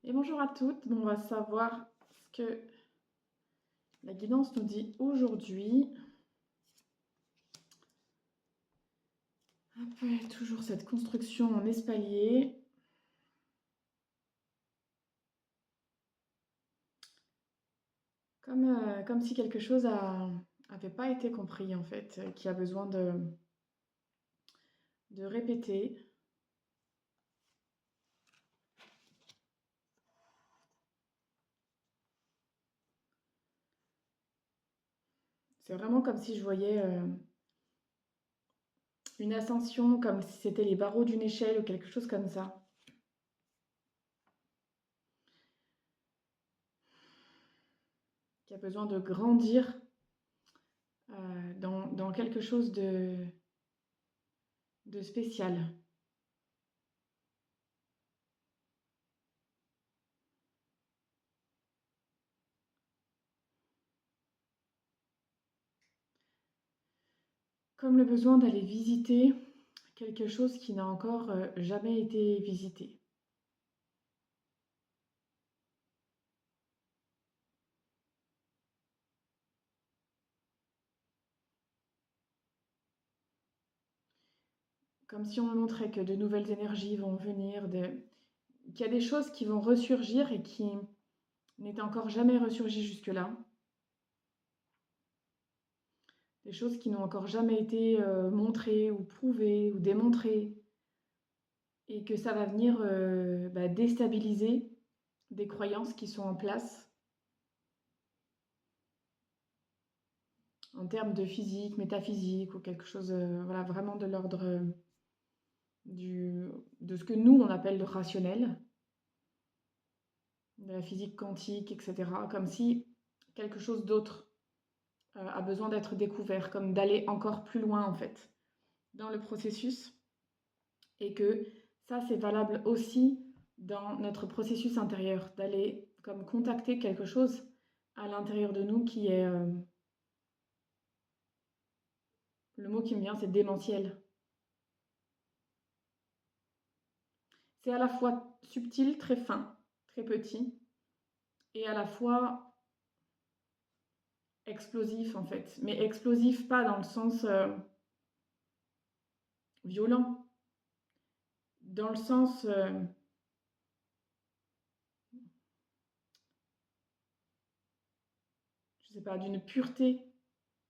Et bonjour à toutes, on va savoir ce que la guidance nous dit aujourd'hui. Toujours cette construction en espalier. Comme si quelque chose n'avait pas été compris en fait, qui a besoin de répéter. C'est vraiment comme si je voyais une ascension, comme si c'était les barreaux d'une échelle ou quelque chose comme ça. Qui a besoin de grandir dans quelque chose de spécial. Comme le besoin d'aller visiter quelque chose qui n'a encore jamais été visité. Comme si on me montrait que de nouvelles énergies vont venir, qu'il y a des choses qui vont ressurgir et qui n'étaient encore jamais ressurgies jusque-là. Des choses qui n'ont encore jamais été montrées ou prouvées ou démontrées. Et que ça va venir déstabiliser des croyances qui sont en place en termes de physique, métaphysique ou quelque chose voilà, vraiment de l'ordre de ce que nous on appelle le rationnel, de la physique quantique, etc. Comme si quelque chose d'autre a besoin d'être découvert, comme d'aller encore plus loin en fait dans le processus. Et que ça c'est valable aussi dans notre processus intérieur, d'aller comme contacter quelque chose à l'intérieur de nous qui est... le mot qui me vient c'est démentiel. C'est à la fois subtil, très fin, très petit, et à la fois explosif en fait. Mais explosif pas dans le sens violent, dans le sens, je sais pas, d'une pureté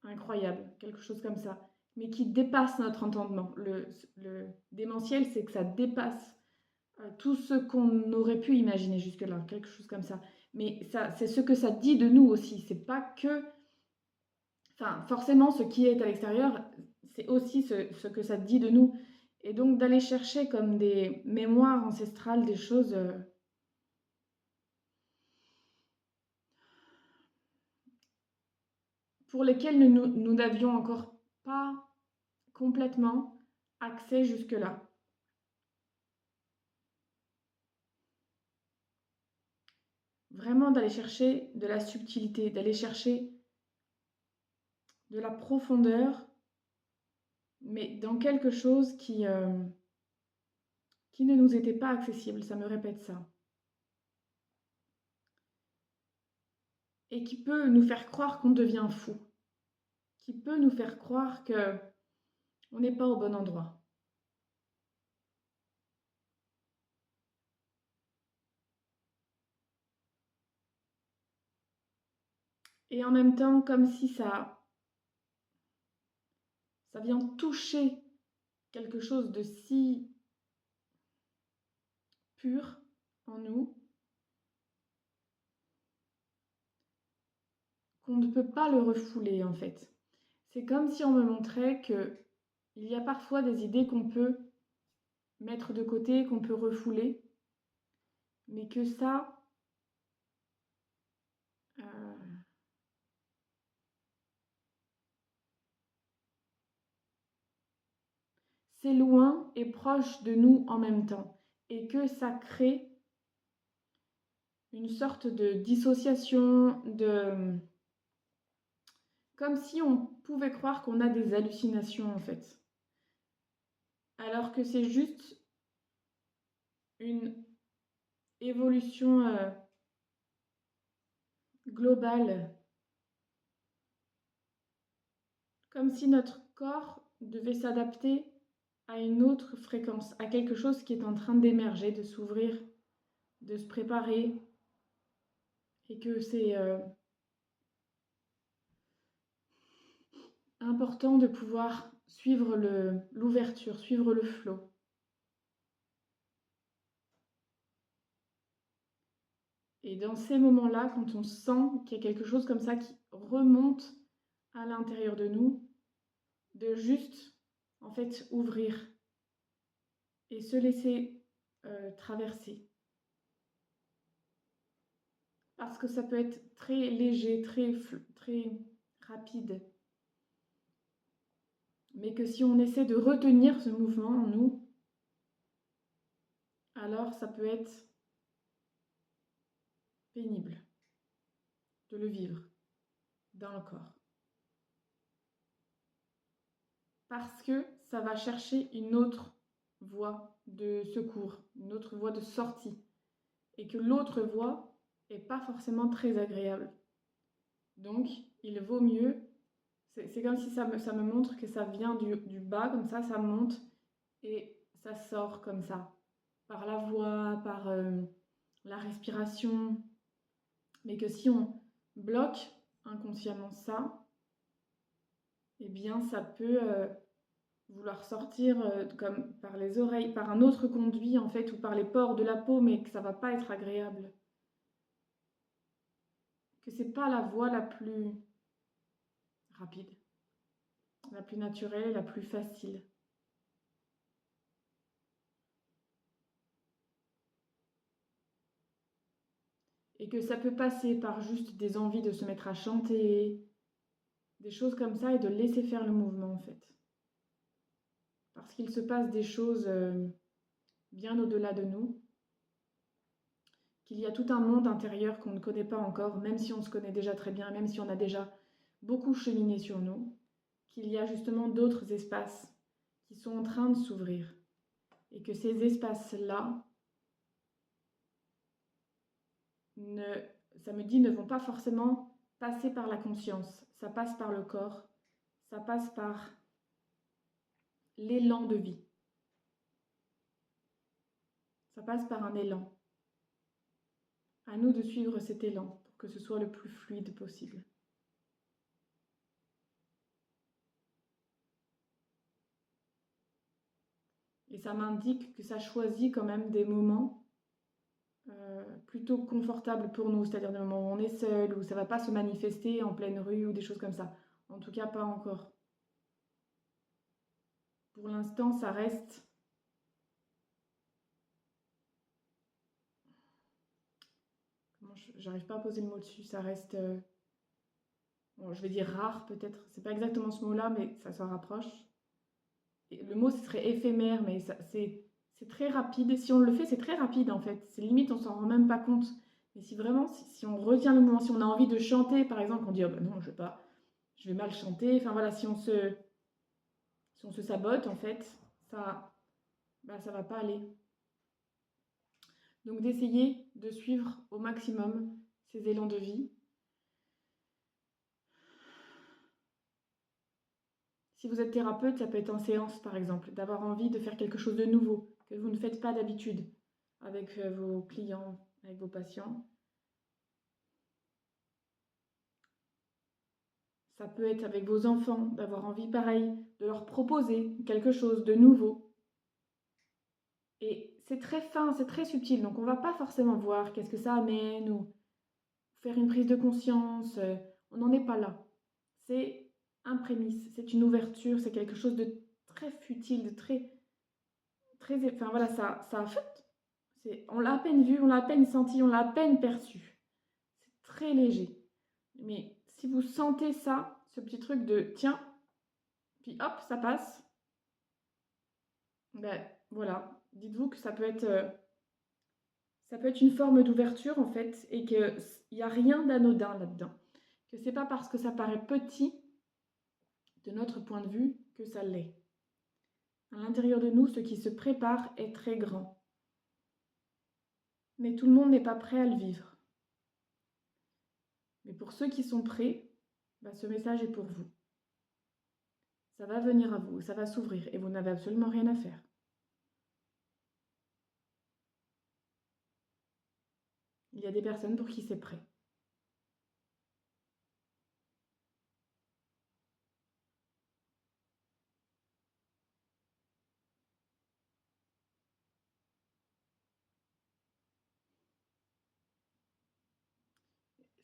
incroyable, quelque chose comme ça, mais qui dépasse notre entendement. Le démentiel, c'est que ça dépasse tout ce qu'on aurait pu imaginer jusque-là, quelque chose comme ça. Mais ça, c'est ce que ça dit de nous aussi. C'est pas que, enfin, forcément, ce qui est à l'extérieur, c'est aussi ce que ça dit de nous. Et donc d'aller chercher comme des mémoires ancestrales, des choses pour lesquelles nous n'avions encore pas complètement accès jusque-là. Vraiment d'aller chercher de la subtilité, d'aller chercher de la profondeur, mais dans quelque chose qui ne nous était pas accessible, ça me répète ça. Et qui peut nous faire croire qu'on devient fou, qui peut nous faire croire qu'on n'est pas au bon endroit. Et en même temps, comme si ça vient toucher quelque chose de si pur en nous, qu'on ne peut pas le refouler en fait. C'est comme si on me montrait que il y a parfois des idées qu'on peut mettre de côté, qu'on peut refouler, mais que ça, euh, c'est loin et proche de nous en même temps, et que ça crée une sorte de dissociation, comme si on pouvait croire qu'on a des hallucinations en fait, alors que c'est juste une évolution globale, comme si notre corps devait s'adapter à une autre fréquence, à quelque chose qui est en train d'émerger, de s'ouvrir, de se préparer, et que c'est important de pouvoir suivre l'ouverture, suivre le flot. Et dans ces moments-là, quand on sent qu'il y a quelque chose comme ça qui remonte à l'intérieur de nous, de juste, en fait, ouvrir et se laisser traverser. Parce que ça peut être très léger, très rapide. Mais que si on essaie de retenir ce mouvement en nous, alors ça peut être pénible de le vivre dans le corps. Parce que ça va chercher une autre voie de secours, une autre voie de sortie. Et que l'autre voie n'est pas forcément très agréable. Donc, il vaut mieux, c'est comme si ça me montre que ça vient du bas, comme ça monte et ça sort comme ça, par la voix, par la respiration. Mais que si on bloque inconsciemment ça, eh bien ça peut vouloir sortir comme par les oreilles, par un autre conduit en fait, ou par les pores de la peau, mais que ça va pas être agréable. Que c'est pas la voie la plus rapide, la plus naturelle, la plus facile. Et que ça peut passer par juste des envies de se mettre à chanter, des choses comme ça, et de laisser faire le mouvement en fait. Parce qu'il se passe des choses bien au-delà de nous, qu'il y a tout un monde intérieur qu'on ne connaît pas encore, même si on se connaît déjà très bien, même si on a déjà beaucoup cheminé sur nous, qu'il y a justement d'autres espaces qui sont en train de s'ouvrir. Et que ces espaces-là, ça me dit, ne vont pas forcément passer par la conscience. Ça passe par le corps, ça passe par l'élan de vie. Ça passe par un élan. À nous de suivre cet élan pour que ce soit le plus fluide possible. Et ça m'indique que ça choisit quand même des moments plutôt confortables pour nous, c'est-à-dire des moments où on est seul, où ça ne va pas se manifester en pleine rue ou des choses comme ça. En tout cas, pas encore. Pour l'instant, ça reste... J'arrive pas à poser le mot dessus, ça reste... bon, je vais dire rare peut-être, c'est pas exactement ce mot-là, mais ça s'en rapproche. Et le mot, ce serait éphémère, mais c'est très rapide. Si on le fait, c'est très rapide en fait. C'est limite, on s'en rend même pas compte. Mais si vraiment, si on retient le mouvement, si on a envie de chanter, par exemple, on dit oh, bah non, je vais pas, je vais mal chanter. Enfin voilà, si on se sabote en fait, ça va pas aller. Donc d'essayer de suivre au maximum ces élans de vie. Si vous êtes thérapeute, ça peut être en séance par exemple, d'avoir envie de faire quelque chose de nouveau que vous ne faites pas d'habitude avec vos clients, avec vos patients. Ça peut être avec vos enfants, d'avoir envie pareil, de leur proposer quelque chose de nouveau. Et c'est très fin, c'est très subtil, donc on ne va pas forcément voir qu'est-ce que ça amène ou faire une prise de conscience. On n'en est pas là. C'est un prémisse, c'est une ouverture, c'est quelque chose de très futile, de enfin voilà, on l'a à peine vu, on l'a à peine senti, on l'a à peine perçu. C'est très léger. Mais si vous sentez ça, ce petit truc de tiens, puis hop, ça passe, ben voilà, dites-vous que ça peut être une forme d'ouverture en fait, et qu'il n'y a rien d'anodin là-dedans. Que c'est pas parce que ça paraît petit, de notre point de vue, que ça l'est. À l'intérieur de nous, ce qui se prépare est très grand. Mais tout le monde n'est pas prêt à le vivre. Mais pour ceux qui sont prêts, ce message est pour vous. Ça va venir à vous, ça va s'ouvrir et vous n'avez absolument rien à faire. Il y a des personnes pour qui c'est prêt.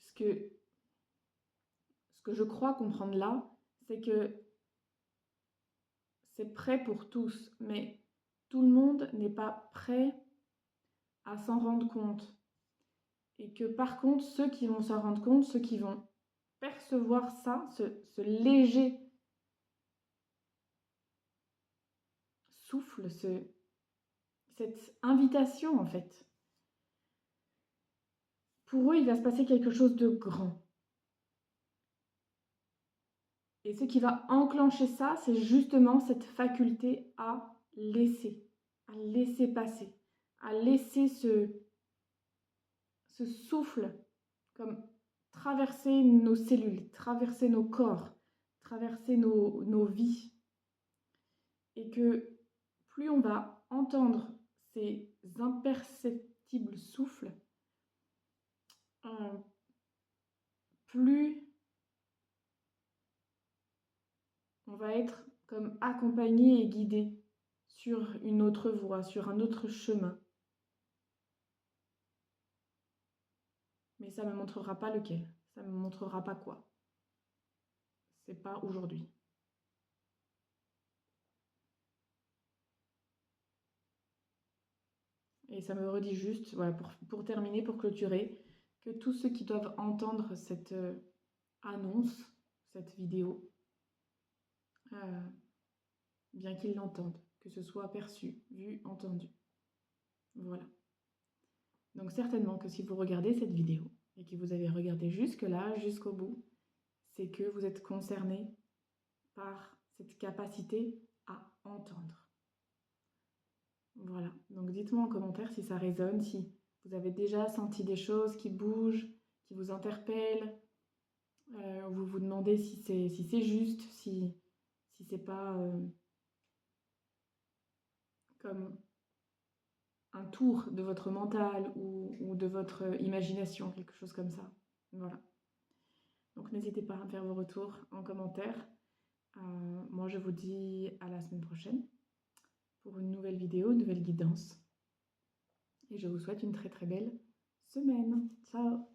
Ce que je crois comprendre là, c'est que c'est prêt pour tous, mais tout le monde n'est pas prêt à s'en rendre compte. Et que par contre, ceux qui vont s'en rendre compte, ceux qui vont percevoir ça, ce léger souffle, cette invitation en fait, pour eux, il va se passer quelque chose de grand. Et ce qui va enclencher ça, c'est justement cette faculté à laisser passer, à laisser ce souffle comme traverser nos cellules, traverser nos corps, traverser nos vies. Et que plus on va entendre ces imperceptibles souffles, plus on va être comme accompagné et guidé sur une autre voie, sur un autre chemin. Mais ça ne me montrera pas lequel, ça ne me montrera pas quoi. C'est pas aujourd'hui. Et ça me redit juste, voilà, pour terminer, pour clôturer, que tous ceux qui doivent entendre cette annonce, cette vidéo, bien qu'ils l'entendent, que ce soit perçu, vu, entendu. Voilà. Donc certainement que si vous regardez cette vidéo et que vous avez regardé jusque-là, jusqu'au bout, c'est que vous êtes concerné par cette capacité à entendre. Voilà. Donc dites-moi en commentaire si ça résonne, si vous avez déjà senti des choses qui bougent, qui vous interpellent, vous vous demandez si c'est juste, si c'est pas comme un tour de votre mental ou de votre imagination, quelque chose comme ça. Voilà. Donc n'hésitez pas à me faire vos retours en commentaire. Moi, je vous dis à la semaine prochaine pour une nouvelle vidéo, une nouvelle guidance. Et je vous souhaite une très très belle semaine. Ciao!